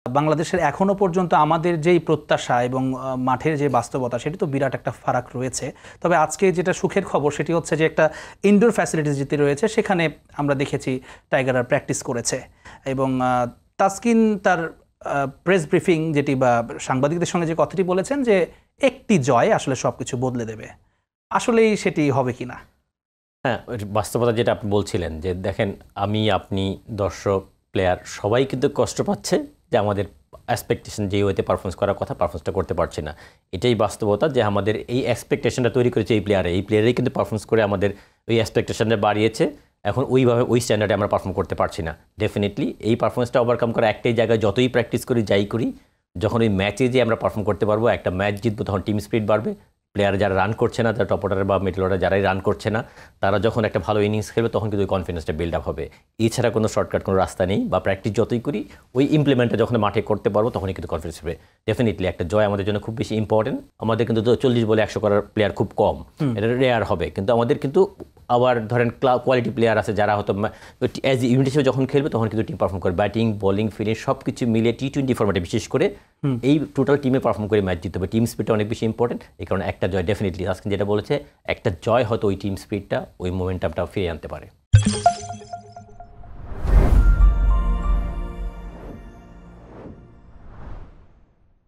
বাংলাদেশের এখনো পর্যন্ত আমাদের যেই প্রত্যাশা এবং মাঠের যে বাস্তবতা সেটি তো বিরাট একটা ফারাক রয়েছে। তবে আজকে যেটা সুখের খবর সেটি হচ্ছে যে একটা ইনডোর ফ্যাসিলিটিস যেটি রয়েছে সেখানে আমরা দেখেছি টাইগাররা প্র্যাকটিস করেছে এবং তাসকিন তার প্রেস ব্রিফিং যেটি বা সাংবাদিকদের সঙ্গে যে কথাটি বলেছেন যে একটি জয় আসলে সব কিছু বদলে দেবে, আসলেই সেটি হবে কি না? হ্যাঁ, বাস্তবতা যেটা আপনি বলছিলেন যে দেখেন আমি আপনি দর্শক প্লেয়ার সবাই কিন্তু কষ্ট পাচ্ছে যে আমাদের এক্সপেকটেশন যে ওয়েতে পারফরমেন্স করার কথা পারফরমেন্সটা করতে পারছি না। এটাই বাস্তবতা যে আমাদের এই এক্সপেকটেশনটা তৈরি করেছে এই প্লেয়ারেই কিন্তু পারফরমেন্স করে আমাদের ওই এক্সপেকটেশনটা বাড়িয়েছে। এখন ওইভাবে ওই স্ট্যান্ডার্ডে আমরা পারফর্ম করতে পারছি না। ডেফিনেটলি এই পারফরমেন্সটা ওভারকাম করা একটাই জায়গায়, যতই প্র্যাকটিস করি যাই করি, যখন ওই ম্যাচে যে আমরা পারফর্ম করতে পারবো, একটা ম্যাচ জিতবো, তখন টিম স্পিরিট বাড়বে। প্লেয়ার যারা রান করছে না, যারা টপ অর্ডার বা মিডল অর্ডার যারাই রান করছে না, তারা যখন একটা ভালো ইনিংস খেলবে তখন কিন্তু ওই কনফিডেন্সটা বিল্ড আপ হবে। এছাড়া কোনো শর্টকাট কোনো রাস্তা নেই, বা প্র্যাকটিস যতই করি ওই ইমপ্লিমেন্টটা যখন মাঠে করতে পারবো তখনই কিন্তু কনফিডেন্স হবে। ডেফিনেটলি একটা জয় আমাদের জন্য খুব বেশি ইম্পর্টেন্ট। আমাদের কিন্তু 40 বলে 100 করার প্লেয়ার খুব কম, এটা রেয়ার হবে। কিন্তু আমাদের কিন্তু আবার ধরেন কোয়ালিটি প্লেয়ার আছে যারা হয়তো অ্যাজ ইউনিট হিসেবে যখন খেলবে তখন কিন্তু টিম পারফর্ম করে, ব্যাটিং বোলিং ফিনিশ সব কিছু মিলিয়ে T20 ফরম্যাটে বিশেষ করে এই টোটাল টিমে পারফর্ম করে ম্যাচ জিততে হবে। টিম স্পিরিটটা অনেক বেশি ইম্পর্টেন্ট। এই কারণে একটা জয় ডেফিনেটলি আজকে যেটা বলেছে একটা জয় হয়তো ওই টিম স্পিরিটটা ওই মোমেন্টামটা ফিরিয়ে আনতে পারে।